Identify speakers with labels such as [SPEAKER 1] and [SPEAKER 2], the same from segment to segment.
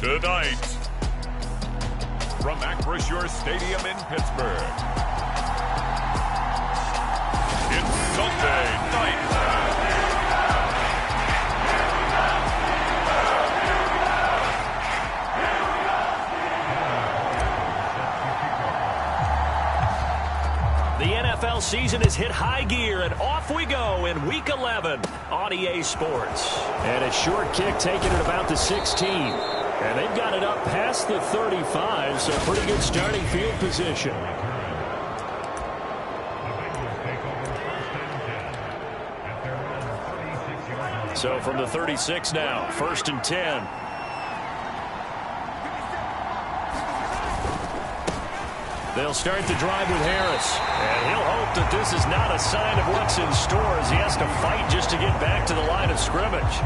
[SPEAKER 1] Tonight, from Acrisure Stadium in Pittsburgh, it's Sunday Night.
[SPEAKER 2] The NFL season has hit high gear, and off we go in Week 11 on EA Sports.
[SPEAKER 3] And a short kick taken at about the 16. And they've got it up past the 35, so pretty good starting field position. So from the 36 now, 1st and 10. They'll start the drive with Harris. And he'll hope that this is not a sign of what's in store as he has to fight just to get back to the line of scrimmage.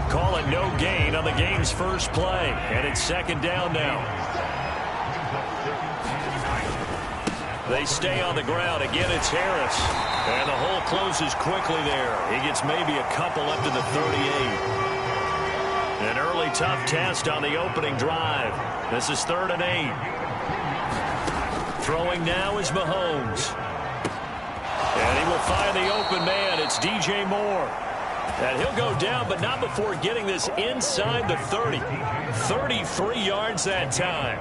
[SPEAKER 3] Call it no gain on the game's first play. And it's 2nd down now. They stay on the ground. Again, it's Harris. And the hole closes quickly there. He gets maybe a couple up to the 38. An early tough test on the opening drive. This is 3rd and 8. Throwing now is Mahomes. And he will find the open man. It's DJ Moore. And he'll go down, but not before getting this inside the 30. 33 yards that time.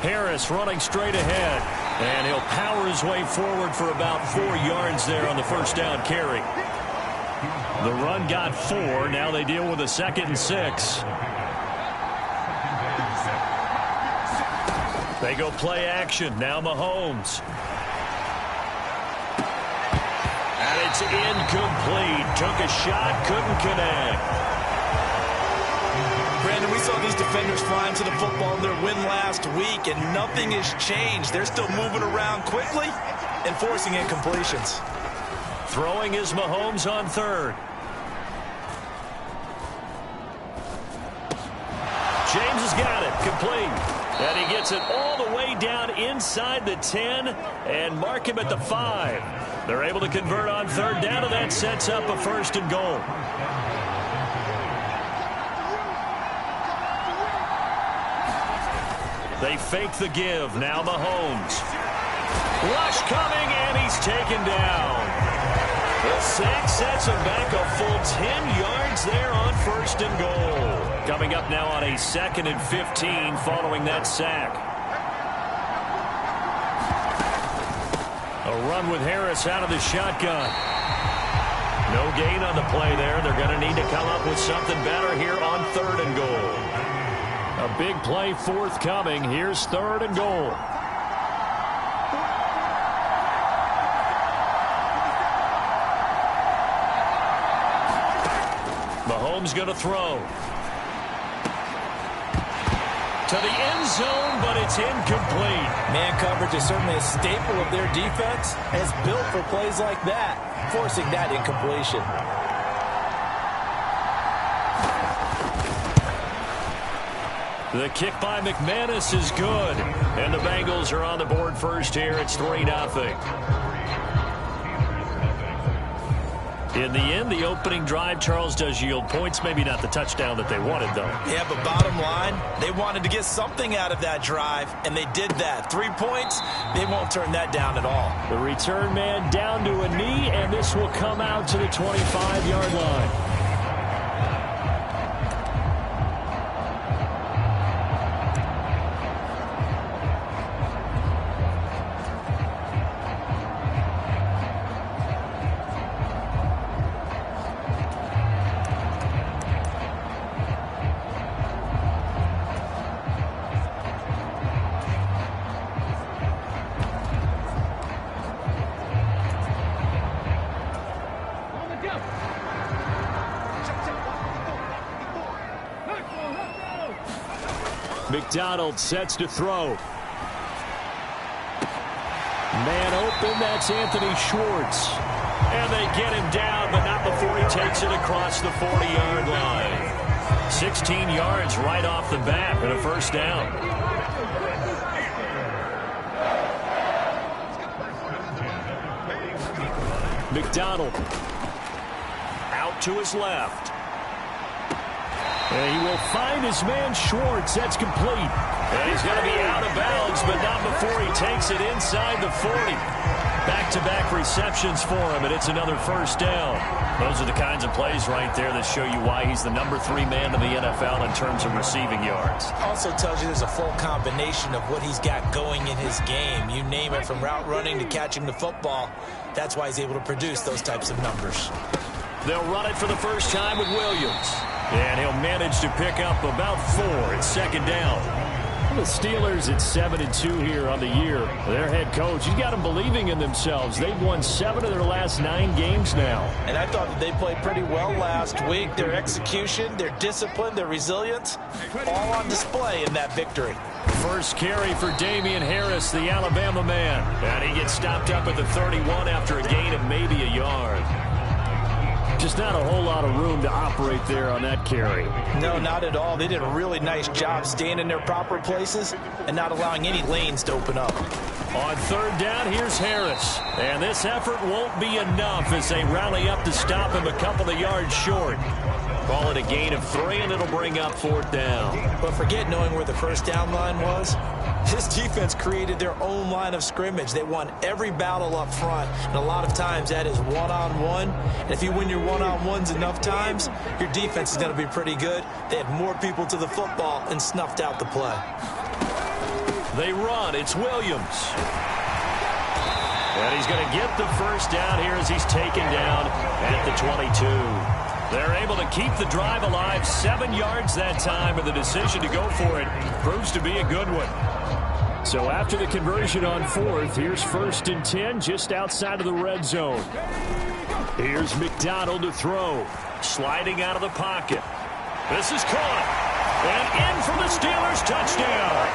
[SPEAKER 3] Harris running straight ahead. And he'll power his way forward for about 4 yards there on the 1st down carry. The run got 4. Now they deal with a 2nd and 6. They go play action. Now Mahomes. And it's incomplete. Took a shot, couldn't connect.
[SPEAKER 4] Brandon, we saw these defenders flying to the football in their win last week, and nothing has changed. They're still moving around quickly and forcing incompletions.
[SPEAKER 2] Throwing is Mahomes on 3rd. James has got it. Complete. And he gets it all the way down inside the 10 and mark him at the 5. They're able to convert on 3rd down, and that sets up a 1st and goal. They fake the give. Now Mahomes. Rush coming, and he's taken down. The sack sets him back a full 10 yards there on 1st and goal. Coming up now on a 2nd and 15 following that sack. A run with Harris out of the shotgun. No gain on the play there. They're going to need to come up with something better here on 3rd and goal. A big play forthcoming. Here's 3rd and goal. Mahomes going to throw. To the end zone, but it's incomplete.
[SPEAKER 4] Man coverage is certainly a staple of their defense, and it's built for plays like that, forcing that incompletion.
[SPEAKER 2] The kick by McManus is good. And the Bengals are on the board first here. It's 3-0. In the end, the opening drive, Charles, does yield points. Maybe not the touchdown that they wanted, though.
[SPEAKER 4] Yeah, but bottom line, they wanted to get something out of that drive, and they did that. 3 points, they won't turn that down at all.
[SPEAKER 2] The return man down to a knee, and this will come out to the 25-yard line. McDonald sets to throw. Man open, that's Anthony Schwartz. And they get him down, but not before he takes it across the 40-yard line. 16 yards right off the bat and a 1st down. McDonald. Out to his left. And he will find his man Schwartz. That's complete. And he's going to be out of bounds, but not before he takes it inside the 40. Back-to-back receptions for him, and it's another first down. Those are the kinds of plays right there that show you why he's the number 3 man in the NFL in terms of receiving yards.
[SPEAKER 4] Also tells you there's a full combination of what he's got going in his game. You name it, from route running to catching the football. That's why he's able to produce those types of numbers.
[SPEAKER 2] They'll run it for the first time with Williams. And he'll manage to pick up about 4. It's second down. The Steelers at 7-2 here on the year. Their head coach, he's got them believing in themselves. They've won 7 of their last 9 games now. And
[SPEAKER 4] I thought that they played pretty well last week. Their execution, their discipline, their resilience, all on display in that victory.
[SPEAKER 2] First carry for Damian Harris, the Alabama man. And he gets stopped up at the 31 after a gain of maybe a yard. Just not a whole lot of room to operate there on that carry.
[SPEAKER 4] No, not at all. They did a really nice job staying in their proper places and not allowing any lanes to open up.
[SPEAKER 2] On third down, here's Harris. And this effort won't be enough as they rally up to stop him a couple of yards short. Call it a gain of 3, and it'll bring up 4th down.
[SPEAKER 4] But forget knowing where the first down line was. This defense created their own line of scrimmage. They won every battle up front, and a lot of times that is one-on-one. And if you win your one-on-ones enough times, your defense is going to be pretty good. They had more people to the football and snuffed out the play.
[SPEAKER 2] They run. It's Williams. And he's going to get the first down here as he's taken down at the 22. They're able to keep the drive alive, 7 yards that time, and the decision to go for it proves to be a good one. So after the conversion on 4th, here's 1st and 10 just outside of the red zone. Here's McDonald to throw. Sliding out of the pocket. This is caught. And in for the Steelers, touchdown.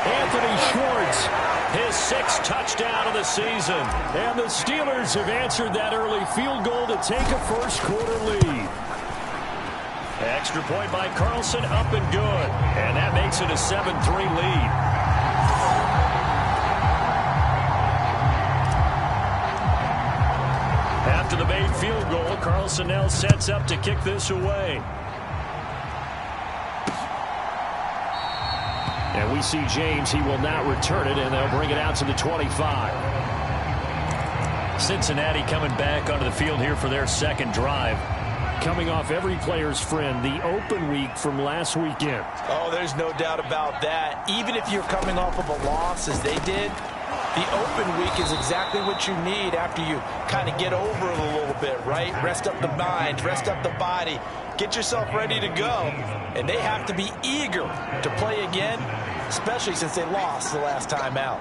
[SPEAKER 2] Anthony Schwartz, his 6th touchdown of the season. And the Steelers have answered that early field goal to take a first-quarter lead. Extra point by Carlson, up and good. And that makes it a 7-3 lead. After the made field goal, Carlson now sets up to kick this away. And we see James, he will not return it, and they'll bring it out to the 25. Cincinnati coming back onto the field here for their second drive. Coming off every player's friend, the open week from last weekend.
[SPEAKER 4] Oh, there's no doubt about that. Even if you're coming off of a loss, as they did, the open week is exactly what you need after you kind of get over it a little bit, right? Rest up the mind, rest up the body, get yourself ready to go. And they have to be eager to play again, especially since they lost the last time out.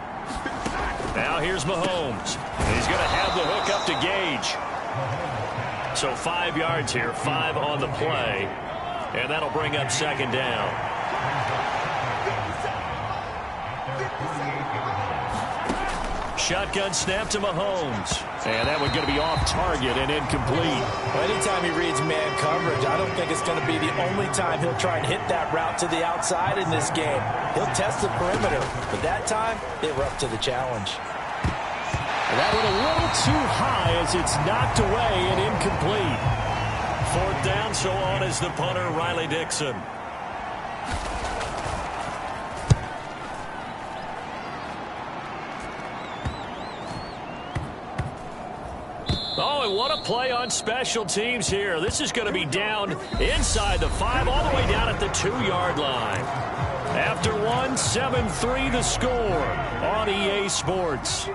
[SPEAKER 2] Now here's Mahomes. He's going to have the hook up to Gage. So 5 yards here, 5 on the play. And that'll bring up second down. Shotgun snap to Mahomes. And that one's going to be off target and incomplete.
[SPEAKER 4] Well, anytime he reads man coverage, I don't think it's going to be the only time he'll try and hit that route to the outside in this game. He'll test the perimeter, but that time, they were up to the challenge.
[SPEAKER 2] That one a little too high as it's knocked away and incomplete. 4th down, so on is the punter, Riley Dixon. Oh, and what a play on special teams here. This is going to be down inside the 5, all the way down at the 2-yard line. After one, 7-3 the score on EA Sports.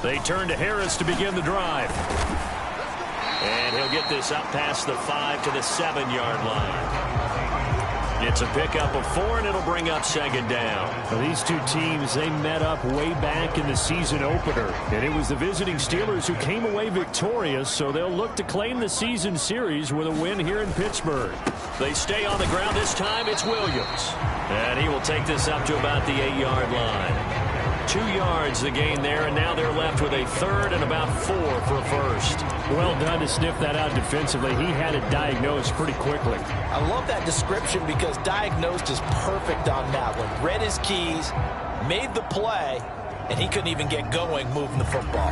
[SPEAKER 2] They turn to Harris to begin the drive. And he'll get this up past the 5 to the 7-yard line. It's a pickup of 4, and it'll bring up second down. Now, these two teams, they met up way back in the season opener. And it was the visiting Steelers who came away victorious, so they'll look to claim the season series with a win here in Pittsburgh. They stay on the ground this time. It's Williams. And he will take this up to about the 8-yard line. 2 yards the gain there, and now they're left with a 3rd and about 4 for a first. Well done to sniff that out defensively. He had it diagnosed pretty quickly.
[SPEAKER 4] I love that description because diagnosed is perfect on that one. Read his keys, made the play, and he couldn't even get going moving the football.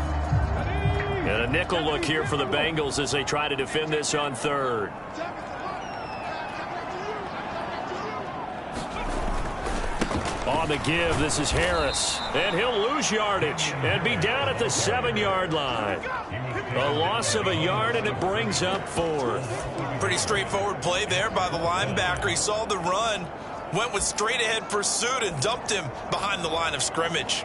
[SPEAKER 3] And a nickel look here for the Bengals as they try to defend this on third. On the give, this is Harris. And he'll lose yardage and be down at the 7-yard line. A loss of a yard, and it brings up fourth.
[SPEAKER 4] Pretty straightforward play there by the linebacker. He saw the run, went with straight-ahead pursuit, and dumped him behind the line of scrimmage.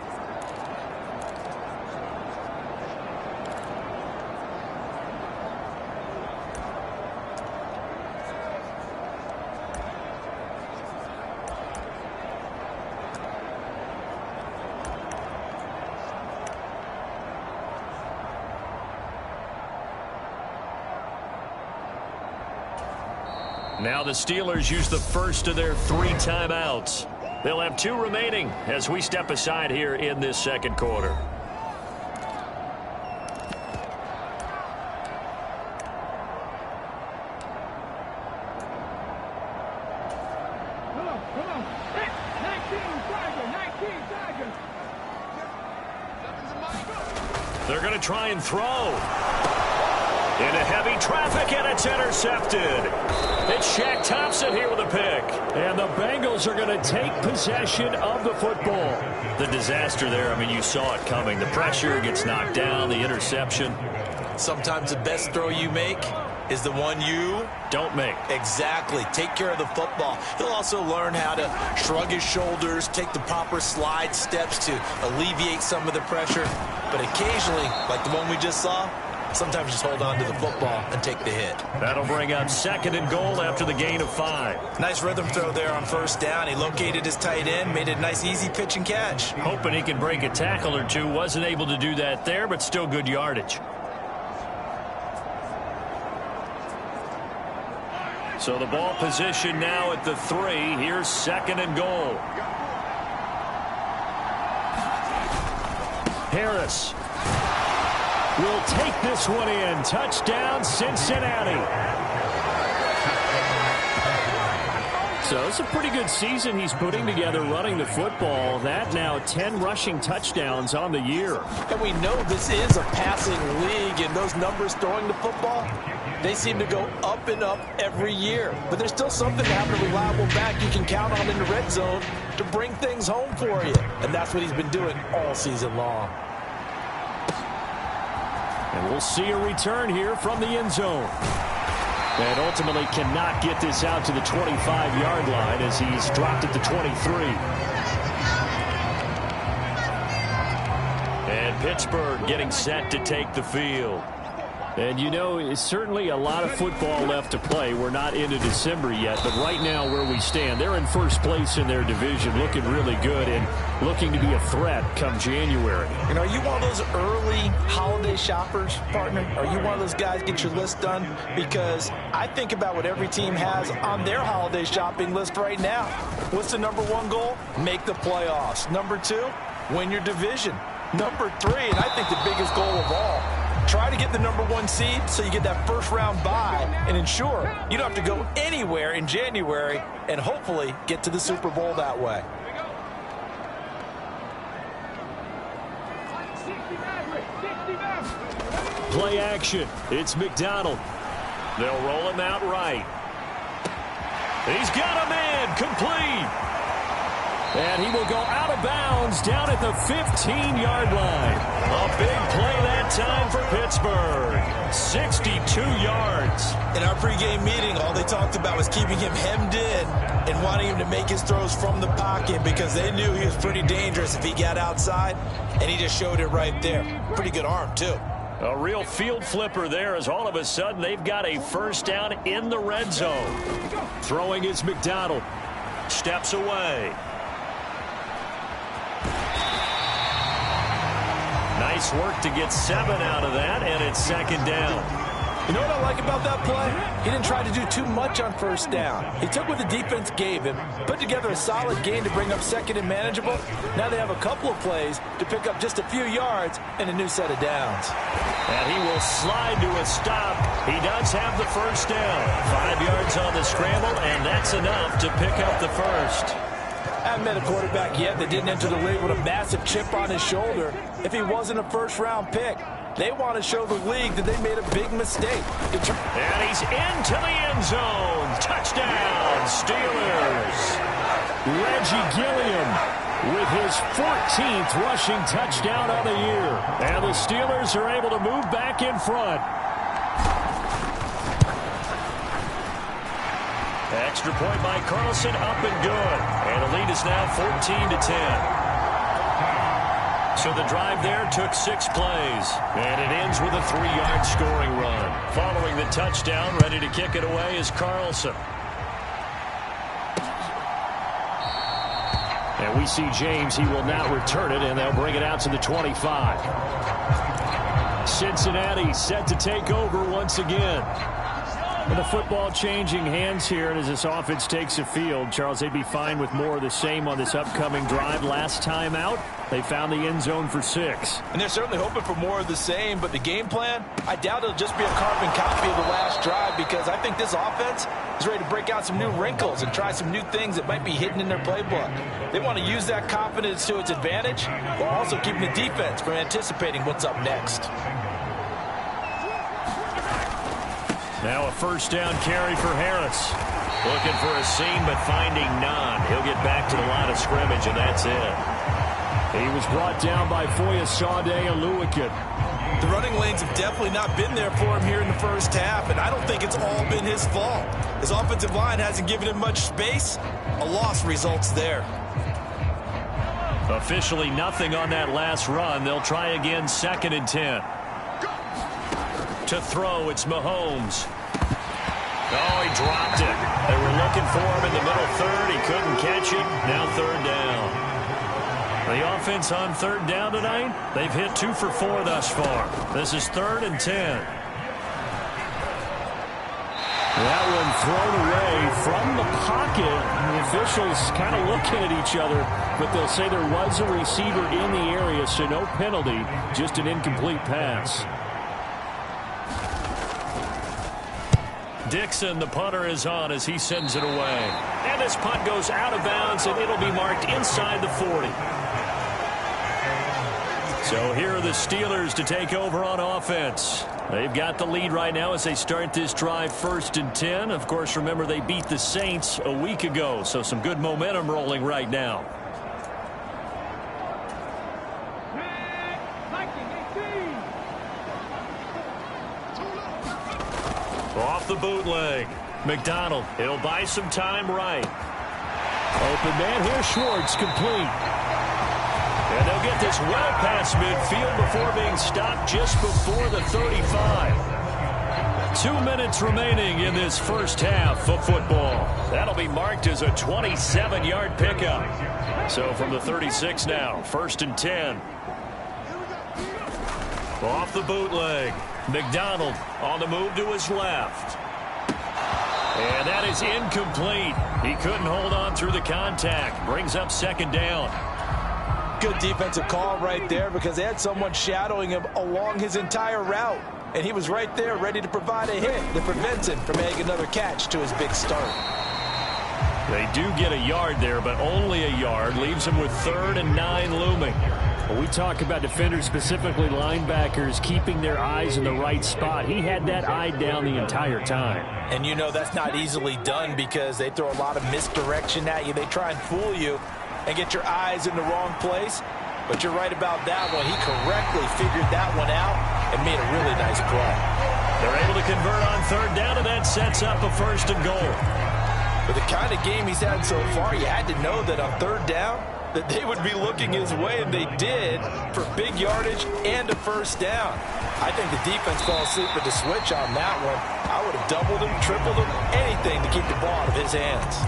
[SPEAKER 3] Now the Steelers use the first of their 3 timeouts. They'll have 2 remaining as we step aside here in this second quarter. They're going to try and throw. Into heavy traffic, and it's intercepted. It's Shaq Thompson here with a pick. And the Bengals are going to take possession of the football. The disaster there, I mean, you saw it coming. The pressure gets knocked down, the interception.
[SPEAKER 4] Sometimes the best throw you make is the one you
[SPEAKER 3] don't make.
[SPEAKER 4] Exactly. Take care of the football. He'll also learn how to shrug his shoulders, take the proper slide steps to alleviate some of the pressure. But occasionally, like the one we just saw, sometimes just hold on to the football and take the hit.
[SPEAKER 3] That'll bring up 2nd and goal after the gain of 5.
[SPEAKER 4] Nice rhythm throw there on first down. He located his tight end, made it a nice easy pitch and catch.
[SPEAKER 3] Hoping he can break a tackle or two. Wasn't able to do that there, but still good yardage. So the ball position now at the 3. Here's 2nd and goal. Harris will take this one in. Touchdown, Cincinnati. So it's a pretty good season he's putting together running the football. That now 10 rushing touchdowns on the year.
[SPEAKER 4] And we know this is a passing league, and those numbers throwing the football, they seem to go up and up every year. But there's still something to have a reliable back you can count on in the red zone to bring things home for you. And that's what he's been doing all season long.
[SPEAKER 3] And we'll see a return here from the end zone. And ultimately cannot get this out to the 25-yard line as he's dropped at the 23. And Pittsburgh getting set to take the field. And, you know, it's certainly a lot of football left to play. We're not into December yet, but right now where we stand, they're in first place in their division, looking really good and looking to be a threat come January.
[SPEAKER 4] And are you one of those early holiday shoppers, partner? Are you one of those guys get your list done? Because I think about what every team has on their holiday shopping list right now. What's the number 1 goal? Make the playoffs. Number 2, win your division. Number 3, and I think the biggest goal of all, try to get the number 1 seed so you get that first-round bye and ensure you don't have to go anywhere in January and hopefully get to the Super Bowl that way.
[SPEAKER 3] Play action. It's McDonald. They'll roll him out right. He's got a man complete. And he will go out of bounds down at the 15-yard line. A big play that time for Pittsburgh. 62 yards.
[SPEAKER 4] In our pregame meeting, all they talked about was keeping him hemmed in and wanting him to make his throws from the pocket because they knew he was pretty dangerous if he got outside, and he just showed it right there. Pretty good arm, too.
[SPEAKER 3] A real field flipper there as all of a sudden they've got a first down in the red zone. Throwing is McDonald. Steps away. Nice work to get 7 out of that, and it's 2nd down.
[SPEAKER 4] You know what I like about that play? He didn't try to do too much on first down. He took what the defense gave him, put together a solid gain to bring up 2nd and manageable. Now they have a couple of plays to pick up just a few yards and a new set of downs.
[SPEAKER 3] And he will slide to a stop. He does have the first down. 5 yards on the scramble, and that's enough to pick up the first.
[SPEAKER 4] I haven't met a quarterback yet that didn't enter the league with a massive chip on his shoulder if he wasn't a first-round pick. They want to show the league that they made a big mistake.
[SPEAKER 2] And he's into the end zone. Touchdown, Steelers.
[SPEAKER 3] Reggie Gilliam with his 14th rushing touchdown of the year.
[SPEAKER 2] And the Steelers are able to move back in front. Extra point by Carlson, up and good. And the lead is now 14-10. So the drive there took 6 plays. And it ends with a 3-yard scoring run. Following the touchdown, ready to kick it away is Carlson.
[SPEAKER 3] And we see James. He will now return it, and they'll bring it out to the 25. Cincinnati set to take over once again. With the football changing hands here, and as this offense takes the field, Charles, they'd be fine with more of the same on this upcoming drive. Last time out, they found the end zone for 6.
[SPEAKER 4] And they're certainly hoping for more of the same, but the game plan, I doubt it'll just be a carbon copy of the last drive, because I think this offense is ready to break out some new wrinkles and try some new things that might be hidden in their playbook. They want to use that confidence to its advantage, while also keeping the defense from anticipating what's up next.
[SPEAKER 2] Now a first down carry for Harris. Looking for a seam, but finding none. He'll get back to the line of scrimmage, and that's it.
[SPEAKER 3] He was brought down by Foyesade and Lewican.
[SPEAKER 4] The running lanes have definitely not been there for him here in the first half, and I don't think it's all been his fault. His offensive line hasn't given him much space. A loss results there.
[SPEAKER 2] Officially nothing on that last run. They'll try again, 2nd and 10. To throw, it's Mahomes. Oh, he dropped it. They were looking for him in the middle third. He couldn't catch it. Now 3rd down. The offense on 3rd down tonight, they've hit 2 for 4 thus far. This is 3rd and 10.
[SPEAKER 3] That one thrown away from the pocket. The officials kind of looking at each other, but they'll say there was a receiver in the area, so no penalty, just an incomplete pass.
[SPEAKER 2] Dixon, the punter, is on as he sends it away. And this punt goes out of bounds, and it'll be marked inside the 40. So here are the Steelers to take over on offense. They've got the lead right now as they start this drive, 1st and 10. Of course, remember they beat the Saints a week ago, so some good momentum rolling right now. Off the bootleg. McDonald, he'll buy some time right.
[SPEAKER 3] Open man here, Schwartz, complete.
[SPEAKER 2] And they'll get this well past midfield before being stopped just before the 35. 2 minutes remaining in this first half of football. That'll be marked as a 27-yard pickup. So from the 36 now, 1st and 10. Off the bootleg. McDonald on the move to his left. And that is incomplete. He couldn't hold on through the contact. Brings up 2nd down.
[SPEAKER 4] Good defensive call right there, because they had someone shadowing him along his entire route. And he was right there ready to provide a hit that prevents him from making another catch to his big start.
[SPEAKER 2] They do get a yard there, but only a yard. Leaves him with 3rd and 9 looming.
[SPEAKER 3] When we talk about defenders, specifically linebackers, keeping their eyes in the right spot, he had that eye down the entire time.
[SPEAKER 4] And you know that's not easily done, because they throw a lot of misdirection at you. They try and fool you and get your eyes in the wrong place. But you're right about that one. He correctly figured that one out and made a really nice play.
[SPEAKER 2] They're able to convert on 3rd down, and that sets up a 1st and goal.
[SPEAKER 4] With the kind of game he's had so far, you had to know that on 3rd down, that they would be looking his way, and they did, for big yardage and a 1st down. I think the defense fell asleep at the switch on that one. I would have doubled him, tripled him, anything to keep the ball out of his hands.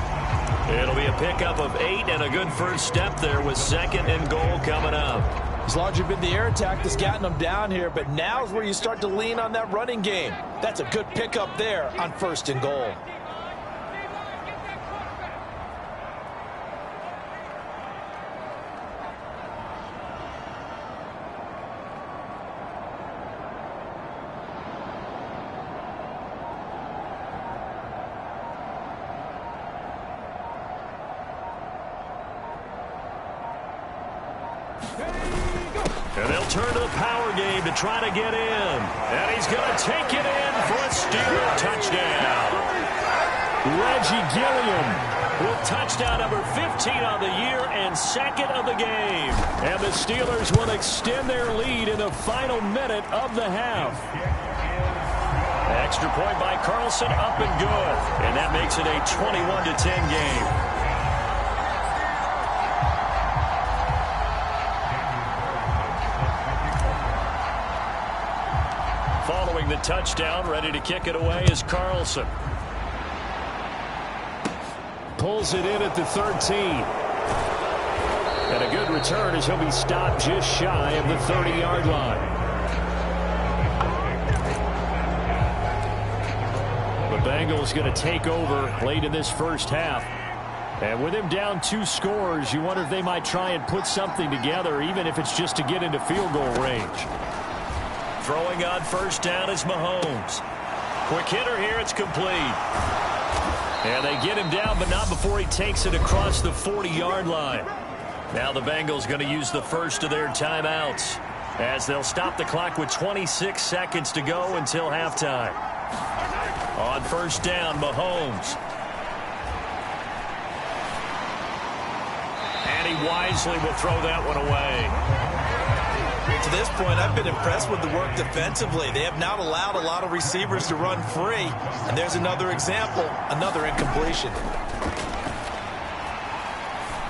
[SPEAKER 2] It'll be a pickup of 8 and a good first step there with 2nd and goal coming up.
[SPEAKER 4] It's largely been the air attack that's gotten them down here, but now's where you start to lean on that running game. That's a good pickup there on 1st and goal.
[SPEAKER 2] And they'll turn to the power game to try to get in. And he's going to take it in for a Steeler touchdown. Reggie Gilliam with touchdown number 15 on the year and second of the game. And the Steelers will extend their lead in the final minute of the half. Extra point by Carlson, up and good. And that makes it a 21-10 game. Following the touchdown, ready to kick it away is Carlson. Pulls it in at the 13. And a good return as he'll be stopped just shy of the 30-yard line. The Bengals going to take over late in this first half. And with him down 2 scores, you wonder if they might try and put something together, even if it's just to get into field goal range. Throwing on first down is Mahomes. Quick hitter here, it's complete. And they get him down, but not before he takes it across the 40-yard line. Now the Bengals going to use the first of their timeouts, as they'll stop the clock with 26 seconds to go until halftime. On first down, Mahomes. And he wisely will throw that one away.
[SPEAKER 4] To this point, I've been impressed with the work defensively. They have not allowed a lot of receivers to run free. And there's another example, another incompletion.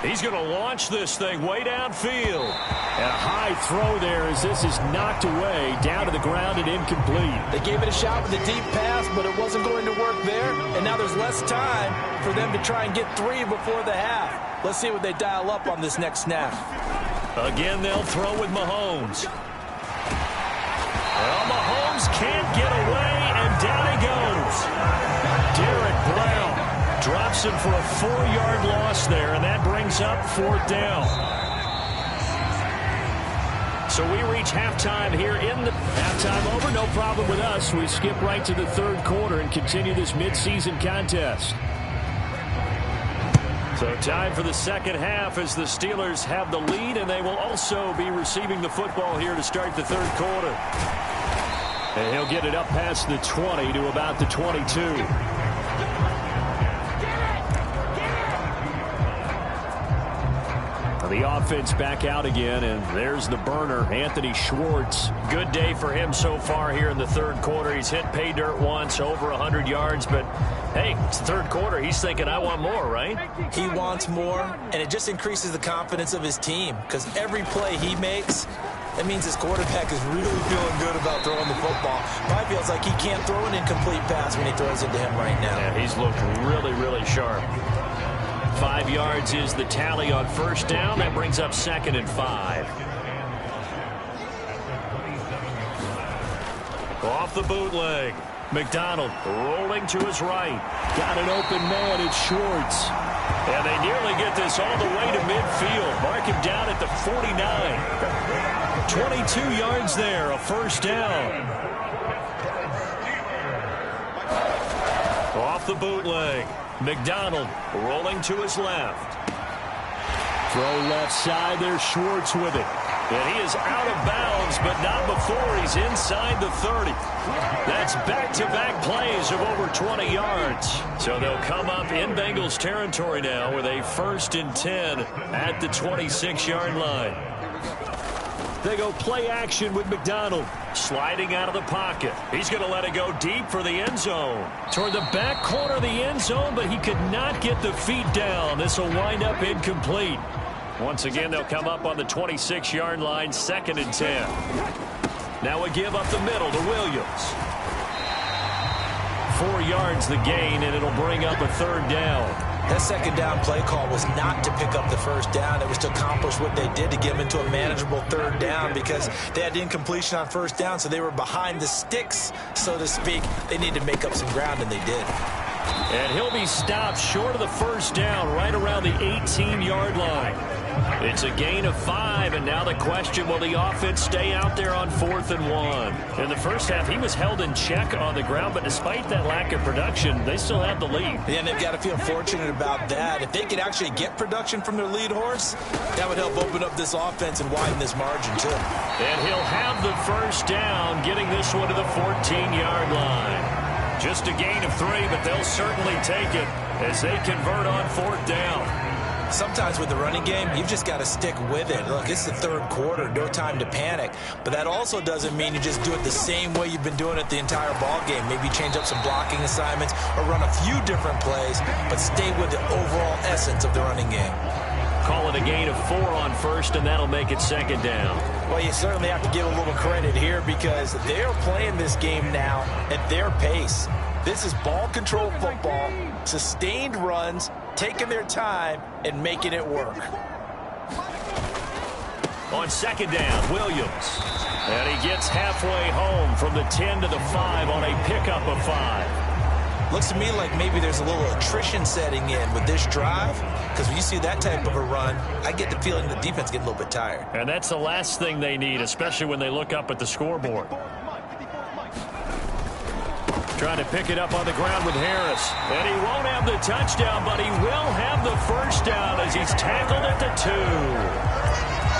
[SPEAKER 2] He's going to launch this thing way downfield. And a high throw there as this is knocked away, down to the ground and incomplete.
[SPEAKER 4] They gave it a shot with a deep pass, but it wasn't going to work there. And now there's less time for them to try and get 3 before the half. Let's see what they dial up on this next snap.
[SPEAKER 2] Again, they'll throw with Mahomes. Well, Mahomes can't get away, and down he goes. Derek Brown drops him for a 4-yard loss there, and that brings up 4th down. So we reach halftime here in the halftime over. No problem with us. We skip right to the 3rd quarter and continue this midseason contest. So time for the second half as the Steelers have the lead, and they will also be receiving the football here to start the 3rd quarter. And he'll get it up past the 20 to about the 22. The offense back out again, and there's the burner, Anthony Schwartz. Good day for him so far here in the 3rd quarter. He's hit pay dirt once, over 100 yards, but hey, it's the 3rd quarter. He's thinking, I want more, right?
[SPEAKER 4] He wants more, and it just increases the confidence of his team, because every play he makes, that means his quarterback is really feeling good about throwing the football. Probably feels like he can't throw an incomplete pass when he throws it to him right now.
[SPEAKER 2] Yeah, he's looked really, really sharp. 5 yards is the tally on first down. That brings up 2nd and 5. Off the bootleg. McDonald rolling to his right. Got an open man. It's Schwartz. And they nearly get this all the way to midfield. Mark him down at the 49. 22 yards there, a first down. Off the bootleg. McDonald rolling to his left. Throw left side. There's Schwartz with it. And he is out of bounds, but not before he's inside the 30. That's back-to-back plays of over 20 yards. So they'll come up in Bengals territory now with a 1st and 10 at the 26-yard line. They go play action with McDonald. Sliding out of the pocket. He's going to let it go deep for the end zone. Toward the back corner of the end zone, but he could not get the feet down. This will wind up incomplete. Once again, they'll come up on the 26-yard line, 2nd and 10. Now a give up the middle to Williams. 4 yards the gain, and it'll bring up a 3rd down.
[SPEAKER 4] That 2nd down play call was not to pick up the 1st down. It was to accomplish what they did to get them into a manageable 3rd down, because they had incompletion on 1st down, so they were behind the sticks, so to speak. They needed to make up some ground, and they did.
[SPEAKER 2] And he'll be stopped short of the 1st down right around the 18-yard line.
[SPEAKER 3] It's a gain of 5, and now the question, will the offense stay out there on 4th and 1? In the first half, he was held in check on the ground, but despite that lack of production, they still have the lead.
[SPEAKER 4] Yeah, and they've got to feel fortunate about that. If they could actually get production from their lead horse, that would help open up this offense and widen this margin, too.
[SPEAKER 3] And he'll have the first down, getting this one to the 14-yard line. Just a gain of 3, but they'll certainly take it as they convert on 4th down.
[SPEAKER 4] Sometimes with the running game, you've just got to stick with it. Look, it's the 3rd quarter, no time to panic. But that also doesn't mean you just do it the same way you've been doing it the entire ball game. Maybe change up some blocking assignments or run a few different plays, but stay with the overall essence of the running game.
[SPEAKER 3] Call it a gain of 4 on 1st, and that'll make it 2nd down.
[SPEAKER 4] Well, you certainly have to give a little credit here because they're playing this game now at their pace. This is ball control football, sustained runs, taking their time and making it work.
[SPEAKER 3] On 2nd down, Williams. And he gets halfway home from the 10 to the 5 on a pickup of 5.
[SPEAKER 4] Looks to me like maybe there's a little attrition setting in with this drive, because when you see that type of a run, I get the feeling the defense getting a little bit tired.
[SPEAKER 3] And that's the last thing they need, especially when they look up at the scoreboard. Trying to pick it up on the ground with Harris. And he won't have the touchdown, but he will have the first down as he's tackled at the 2.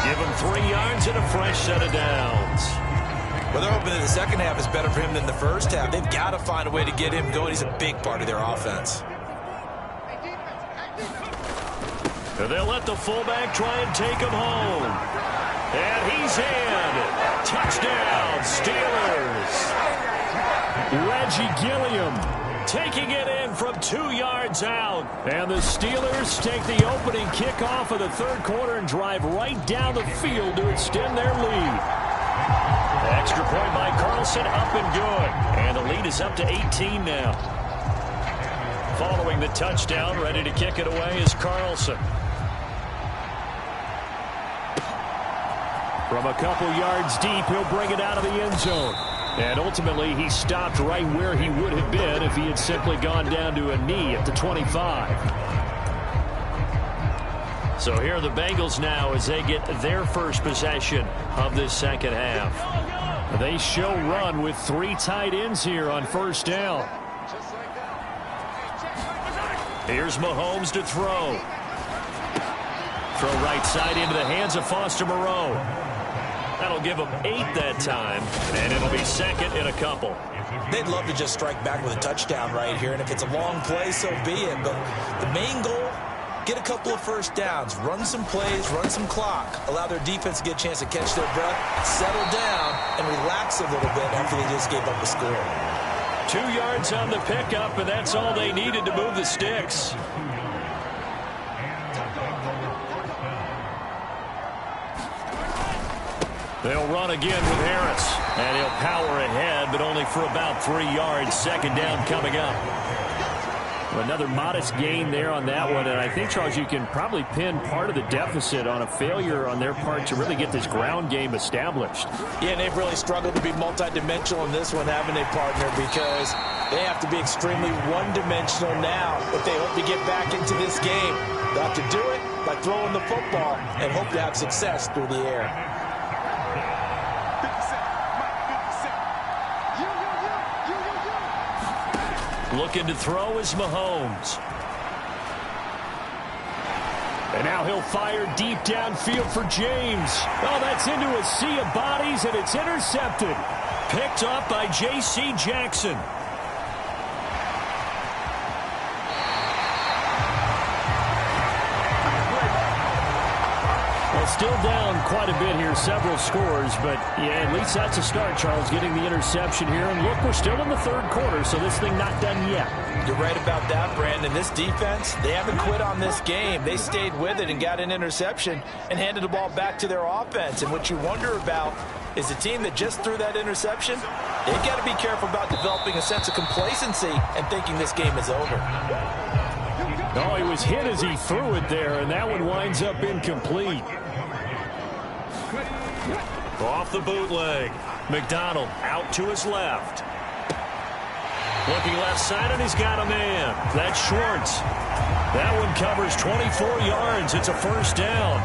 [SPEAKER 3] Give him 3 yards and a fresh set of downs.
[SPEAKER 4] Well, they're hoping that the second half is better for him than the first half. They've got to find a way to get him going. He's a big part of their offense.
[SPEAKER 3] And they'll let the fullback try and take him home. And he's in. Touchdown, Steelers. Reggie Gilliam taking it in from 2 yards out. And the Steelers take the opening kickoff of the 3rd quarter and drive right down the field to extend their lead. Extra point by Carlson, up and good. And the lead is up to 18 now. Following the touchdown, ready to kick it away is Carlson. From a couple yards deep, he'll bring it out of the end zone. And ultimately, he stopped right where he would have been if he had simply gone down to a knee at the 25. So here are the Bengals now as they get their first possession of this second half. They show run with 3 tight ends here on 1st down. Here's Mahomes to throw. Throw right side into the hands of Foster Moreau. That'll give them 8 that time, and it'll be 2nd in a couple.
[SPEAKER 4] They'd love to just strike back with a touchdown right here, and if it's a long play, so be it. But the main goal, get a couple of first downs, run some plays, run some clock, allow their defense to get a chance to catch their breath, settle down, and relax a little bit after they just gave up a score.
[SPEAKER 3] 2 yards on the pickup, and that's all they needed to move the sticks. They'll run again with Harris. And he'll power ahead, but only for about 3 yards. 2nd down coming up. Another modest gain there on that one. And I think, Charles, you can probably pin part of the deficit on a failure on their part to really get this ground game established.
[SPEAKER 4] Yeah, and they've really struggled to be multidimensional in this one, haven't they, partner? Because they have to be extremely one-dimensional now if they hope to get back into this game. They'll have to do it by throwing the football and hope to have success through the air.
[SPEAKER 3] Looking to throw is Mahomes. And now he'll fire deep downfield for James. Oh, that's into a sea of bodies, and it's intercepted. Picked up by J.C. Jackson. Well, still down quite a bit here, several scores, but yeah, at least that's a start, Charles, getting the interception here. And look, we're still in the 3rd quarter, so this thing not done yet.
[SPEAKER 4] You're right about that, Brandon. This defense, they haven't quit on this game. They stayed with it and got an interception and handed the ball back to their offense. And what you wonder about is the team that just threw that interception, they've got to be careful about developing a sense of complacency and thinking this game is over.
[SPEAKER 3] Oh, he was hit as he threw it there, and that one winds up incomplete. Off the bootleg. McDonald out to his left.
[SPEAKER 2] Looking left side, and he's got a man. That's Schwartz. That one covers 24 yards. It's a first down.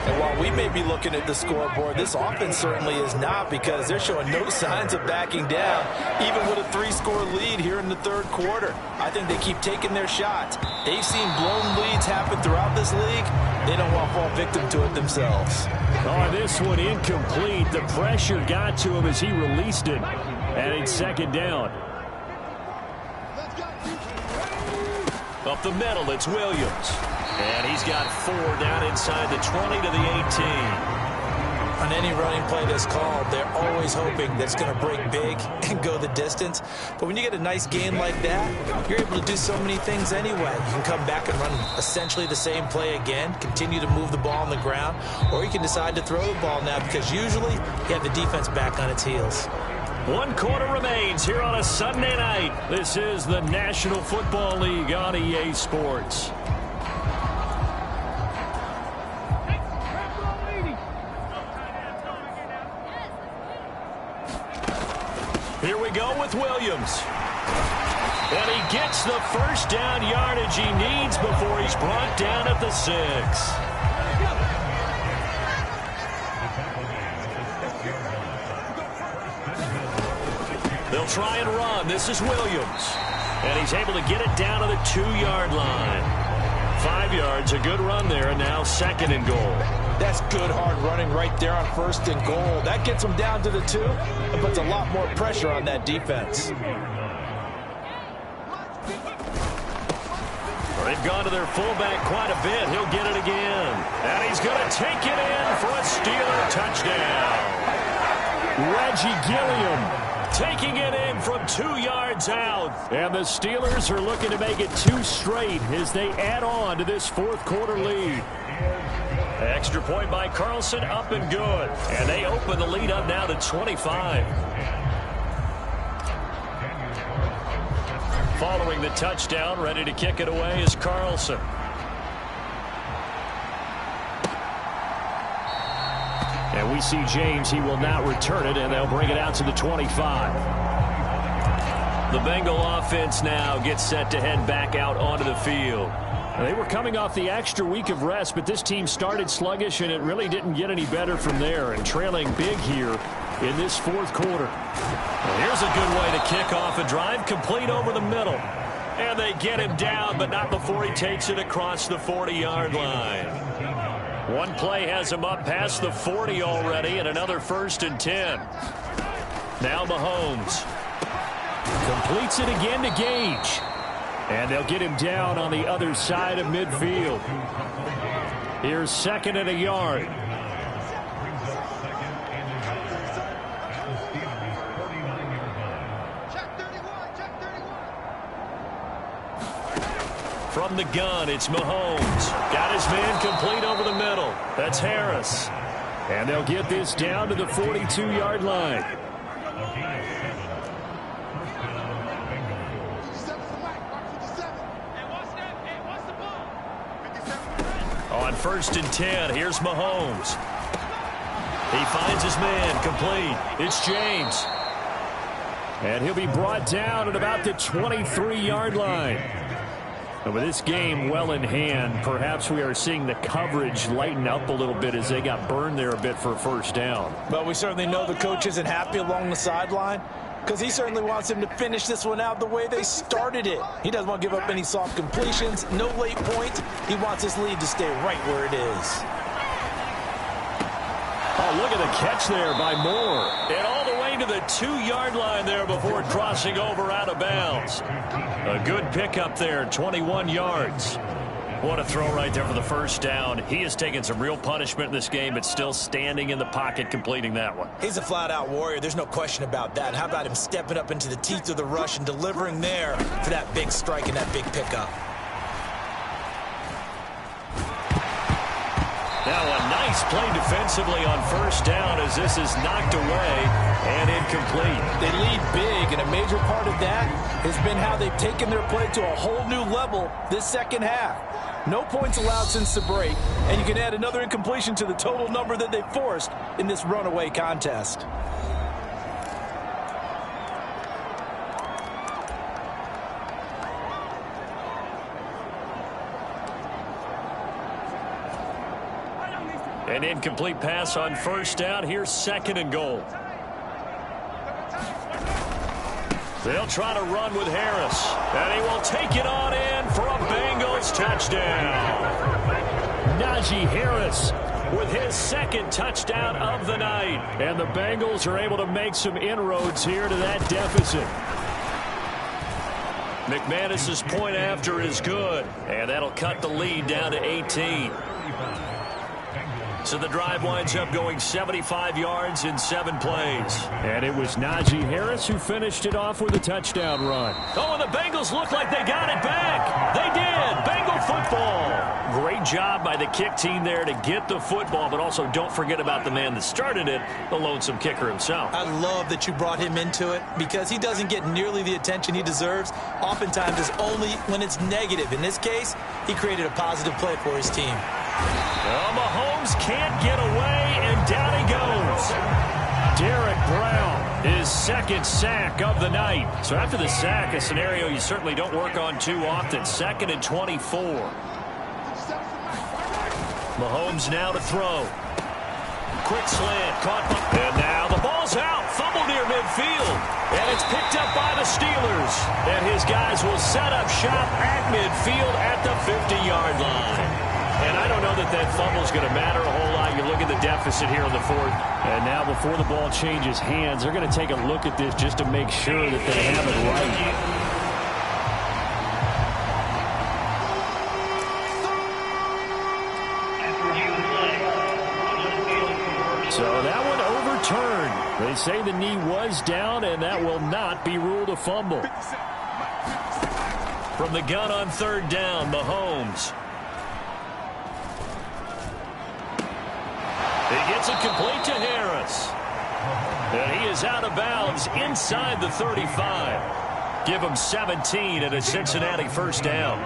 [SPEAKER 4] And while we may be looking at the scoreboard, this offense certainly is not, because they're showing no signs of backing down, even with a 3-score lead here in the third quarter. I think they keep taking their shots. They've seen blown leads happen throughout this league. They don't want to fall victim to it themselves.
[SPEAKER 2] Oh, this one incomplete. The pressure got to him as he released it. And it's second down. Up the middle, it's Williams. And he's got 4 down inside the 20 to the 18.
[SPEAKER 4] On any running play that's called, they're always hoping that it's going to break big and go the distance. But when you get a nice gain like that, you're able to do so many things anyway. You can come back and run essentially the same play again, continue to move the ball on the ground, or you can decide to throw the ball now, because usually you have the defense back on its heels.
[SPEAKER 2] 1 quarter remains here on a Sunday night. This is the National Football League on EA Sports. Here we go with Williams. And he gets the first down yardage he needs before he's brought down at the 6. They'll try and run. This is Williams. And he's able to get it down to the 2-yard line. 5 yards, a good run there, and now 2nd and goal.
[SPEAKER 4] That's good hard running right there on 1st and goal. That gets them down to the 2 and puts a lot more pressure on that defense.
[SPEAKER 2] They've gone to their fullback quite a bit. He'll get it again. And he's going to take it in for a Steeler touchdown. Reggie Gilliam taking it in from 2 yards out. And the Steelers are looking to make it 2 straight as they add on to this 4th quarter lead. Extra point by Carlson, up and good. And they open the lead up now to 25. Following the touchdown, ready to kick it away is Carlson. And we see James. He will not return it, and they'll bring it out to the 25. The Bengal offense now gets set to head back out onto the field. They were coming off the extra week of rest, but this team started sluggish, and it really didn't get any better from there, and trailing big here in this 4th quarter. Well, here's a good way to kick off a drive, complete over the middle. And they get him down, but not before he takes it across the 40-yard line. One play has him up past the 40 already, and another 1st and 10. Now Mahomes completes it again to Gage. And they'll get him down on the other side of midfield. Here's 2nd and a yard. From the gun, it's Mahomes. Got his man complete over the middle. That's Harris. And they'll get this down to the 42-yard line. On 1st and 10, here's Mahomes. He finds his man complete. It's James. And he'll be brought down at about the 23-yard line. And with this game well in hand, perhaps we are seeing the coverage lighten up a little bit as they got burned there a bit for a 1st down.
[SPEAKER 4] But we certainly know the coach isn't happy along the sideline, because he certainly wants him to finish this one out the way they started it. He doesn't want to give up any soft completions, no late points. He wants his lead to stay right where it is.
[SPEAKER 2] Oh, look at the catch there by Moore. And all the way to the 2-yard line there before crossing over out of bounds. A good pickup there, 21 yards. What a throw right there for the 1st down. He has taken some real punishment in this game, but still standing in the pocket completing that one.
[SPEAKER 4] He's a flat-out warrior. There's no question about that. How about him stepping up into the teeth of the rush and delivering there for that big strike and that big pickup?
[SPEAKER 2] Now a nice play defensively on 1st down as this is knocked away and incomplete.
[SPEAKER 4] They lead big, and a major part of that has been how they've taken their play to a whole new level this 2nd half. No points allowed since the break, and you can add another incompletion to the total number that they forced in this runaway contest.
[SPEAKER 2] An incomplete pass on first down. Here's 2nd and goal. They'll try to run with Harris. And he will take it on in for a Bengals touchdown. Najee Harris with his 2nd touchdown of the night. And the Bengals are able to make some inroads here to that deficit. McManus's point after is good. And that'll cut the lead down to 18. So the drive winds up going 75 yards in 7 plays.
[SPEAKER 3] And it was Najee Harris who finished it off with a touchdown run.
[SPEAKER 2] Oh, and the Bengals look like they got it back. They did. Bengal football. Great job by the kick team there to get the football, but also don't forget about the man that started it, the lonesome kicker himself.
[SPEAKER 4] I love that you brought him into it because he doesn't get nearly the attention he deserves. Oftentimes it's only when it's negative. In this case, he created a positive play for his team.
[SPEAKER 2] Well, Mahomes can't get away, and down he goes.
[SPEAKER 3] Derek Brown,
[SPEAKER 2] his 2nd sack of the night. So after the sack, a scenario you certainly don't work on too often. 2nd and 24. Mahomes now to throw. Quick slant, caught by, and now the ball's out. Fumble near midfield, and it's picked up by the Steelers. And his guys will set up shop at midfield at the 50-yard line. And I don't know that fumble's going to matter a whole lot. You look at the deficit here in the 4th.
[SPEAKER 3] And now before the ball changes hands, they're going to take a look at this just to make sure that they have it right. So that one overturned. They say the knee was down, and that will not be ruled a fumble.
[SPEAKER 2] From the gun on 3rd down, Mahomes. He gets it complete to Harris. And he is out of bounds inside the 35. Give him 17 and a Cincinnati 1st down.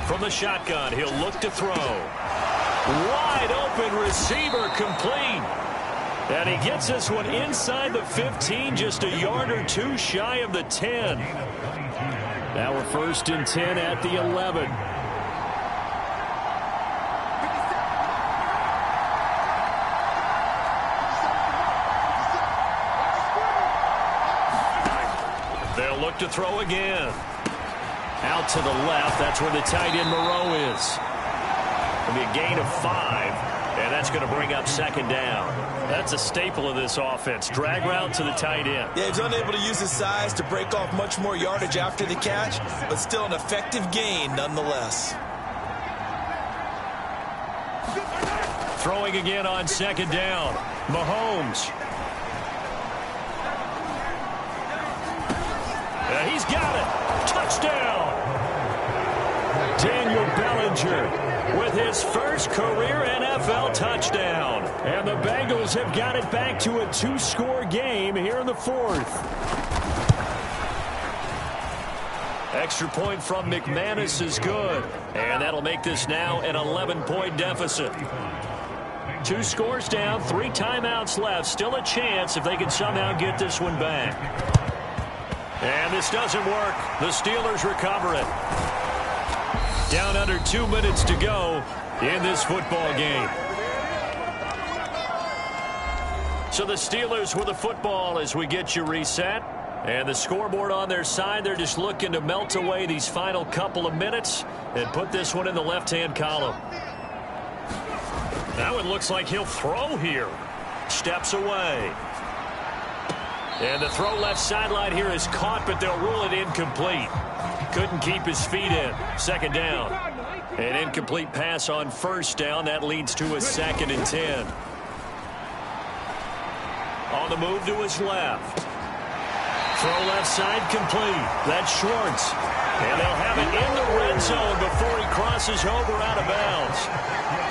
[SPEAKER 2] From the shotgun, he'll look to throw. Wide open receiver complete. And he gets this one inside the 15, just a yard or 2 shy of the 10.
[SPEAKER 3] Now we're 1st and 10 at the 11.
[SPEAKER 2] They'll look to throw again. Out to the left. That's where the tight end Moreau is. It'll be a gain of 5, and that's going to bring up 2nd down. That's a staple of this offense. Drag route to the tight end.
[SPEAKER 4] Yeah, he's unable to use his size to break off much more yardage after the catch, but still an effective gain nonetheless.
[SPEAKER 2] Throwing again on 2nd down. Mahomes. And he's got it. Touchdown. Daniel Bellinger with his first career NFL touchdown.
[SPEAKER 3] And the Bengals have got it back to a 2-score game here in the 4th.
[SPEAKER 2] Extra point from McManus is good. And that'll make this now an 11-point deficit. 2 scores down, 3 timeouts left. Still a chance if they can somehow get this one back. And this doesn't work. The Steelers recover it. Down under 2 minutes to go in this football game. So the Steelers with the football as we get you reset. And the scoreboard on their side, they're just looking to melt away these final couple of minutes and put this one in the left-hand column. Now it looks like he'll throw here. Steps away. And the throw left sideline here is caught, but they'll rule it incomplete. Couldn't keep his feet in. 2nd down. An incomplete pass on 1st down. That leads to a 2nd and 10. On the move to his left. Throw left side complete. That's Schwartz. And they'll have it in the red zone before he crosses over out of bounds.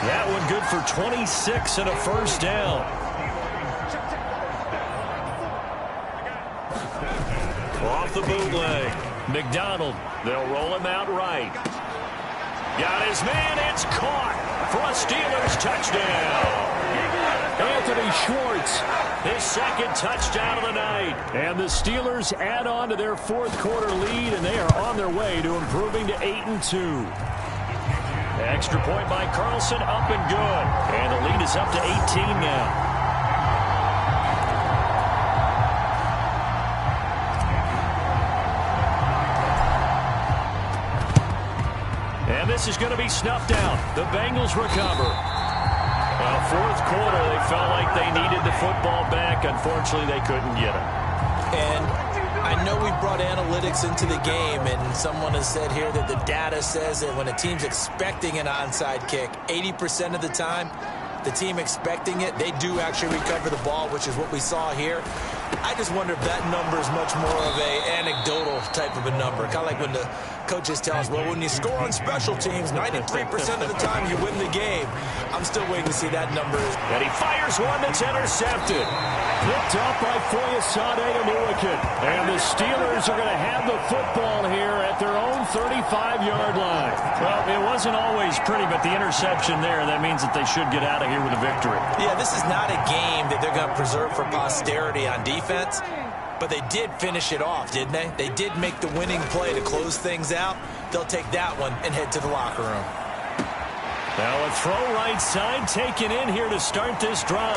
[SPEAKER 2] That one good for 26 and a 1st down. Off the bootleg. McDonald. They'll roll him out right. Got his man. It's caught for a Steelers touchdown.
[SPEAKER 3] Anthony Schwartz
[SPEAKER 2] his second touchdown of the night. And the Steelers add on to their fourth quarter lead, and they are on their way to improving to 8-2. Extra point by Carlson, up and good. And the lead is up to 18 now. And this is going to be snuffed out. The Bengals recover. Well, fourth quarter, they felt like they needed the football back. Unfortunately, they couldn't get it.
[SPEAKER 4] And I know we brought analytics into the game, and someone has said here that the data says that when a team's expecting an onside kick, 80% of the time, the team expecting it, they do actually recover the ball, which is what we saw here. I just wonder if that number is much more of a anecdotal type of a number. Kind of like when the coaches tell us, well, when you score on special teams, 93% of the time you win the game. I'm still waiting to see that number.
[SPEAKER 2] And he fires one that's intercepted. Picked up by Foyesade Amuakin. And the Steelers are going to have the football here at their own 35-yard line. Well, it wasn't always pretty, but the interception there, that means that they should get out of here with a victory.
[SPEAKER 4] Yeah, this is not a game that they're going to preserve for posterity on defense. But they did finish it off, didn't they? They did make the winning play to close things out. They'll take that one and head to the locker room.
[SPEAKER 2] Now a throw right side taken in here to start this drive.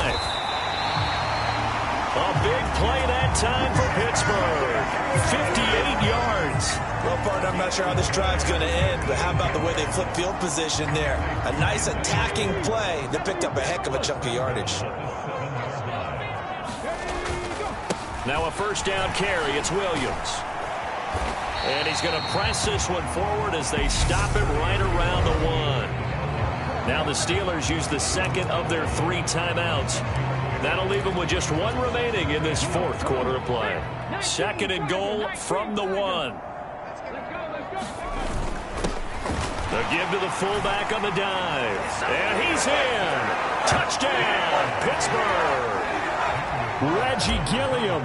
[SPEAKER 2] A big play that time for Pittsburgh. 58 yards.
[SPEAKER 4] Well, partner, I'm not sure how this drive's going to end, but how about the way they flip field position there? A nice attacking play that picked up a heck of a chunk of yardage.
[SPEAKER 2] Now a first down carry. It's Williams. And he's going to press this one forward as they stop it right around the 1. Now the Steelers use the second of their 3 timeouts. That'll leave them with just 1 remaining in this fourth quarter of play. Second and goal from the 1. The give to the fullback on the dive. And he's in. Touchdown, Pittsburgh. Reggie Gilliam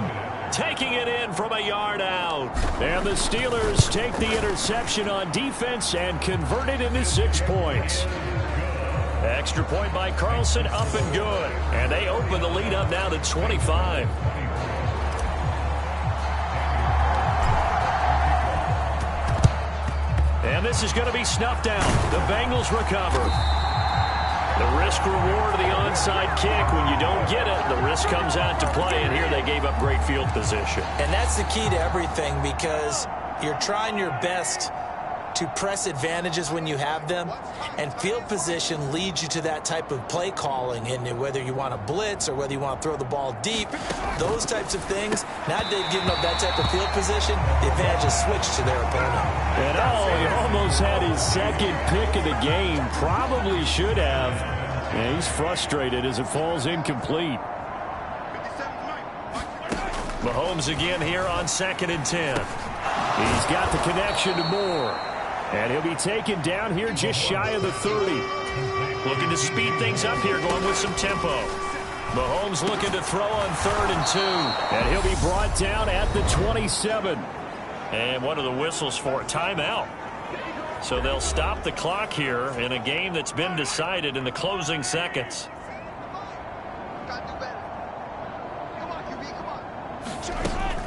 [SPEAKER 2] taking it in from a yard out. And the Steelers take the interception on defense and convert it into 6 points. Extra point by Carlson, up and good. And they open the lead up now to 25. And this is going to be snuffed out. The Bengals recover. The risk-reward of the onside kick, when you don't get it, the risk comes out to play, and here they gave up great field position.
[SPEAKER 4] And that's the key to everything, because you're trying your best to press advantages when you have them, and field position leads you to that type of play calling, and whether you want to blitz or whether you want to throw the ball deep, those types of things. Now that they've given up that type of field position, the advantage is switched to their opponent.
[SPEAKER 2] And he almost had his second pick of the game. Probably should have. And he's frustrated as it falls incomplete. Mahomes again here on 2nd and 10. He's got the connection to Moore. And he'll be taken down here just shy of the 30. Looking to speed things up here, going with some tempo. Mahomes looking to throw on 3rd and 2. And he'll be brought down at the 27. And what are the whistles for? Timeout. So they'll stop the clock here in a game that's been decided in the closing seconds.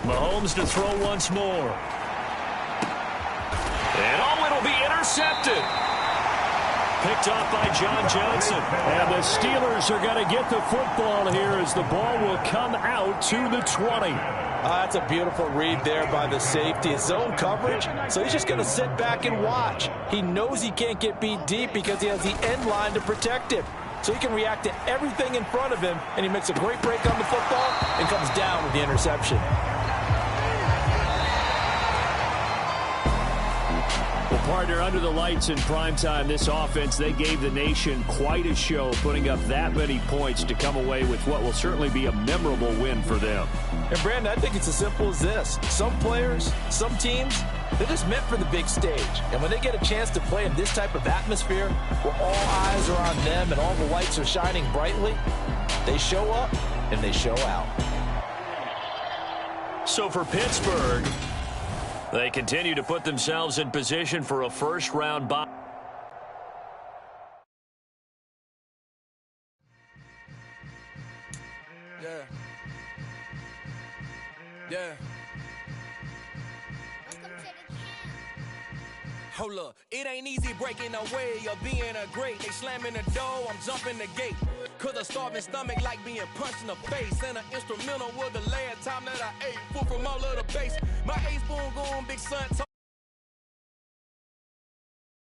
[SPEAKER 2] Mahomes to throw once more. And it'll be intercepted. Picked off by John Johnson. And the Steelers are going to get the football here as the ball will come out to the 20.
[SPEAKER 4] That's a beautiful read there by the safety. It's zone coverage, so he's just going to sit back and watch. He knows he can't get beat deep because he has the end line to protect him. So he can react to everything in front of him, and he makes a great break on the football and comes down with the interception.
[SPEAKER 2] Well, partner, under the lights in primetime, this offense, they gave the nation quite a show, putting up that many points to come away with what will certainly be a memorable win for them.
[SPEAKER 4] And, Brandon, I think it's as simple as this. Some players, some teams, they're just meant for the big stage. And when they get a chance to play in this type of atmosphere where all eyes are on them and all the lights are shining brightly, they show up and they show out.
[SPEAKER 2] So for Pittsburgh, they continue to put themselves in position for a first-round bye.
[SPEAKER 4] Yeah.
[SPEAKER 5] Yeah. Hold up, it ain't easy breaking away or being a great. They slamming the door, I'm jumping the gate. Cause a starving stomach like being punched in the face. And an instrumental was the last time that I ate food from all of the base. My 8-spoon goon, big son told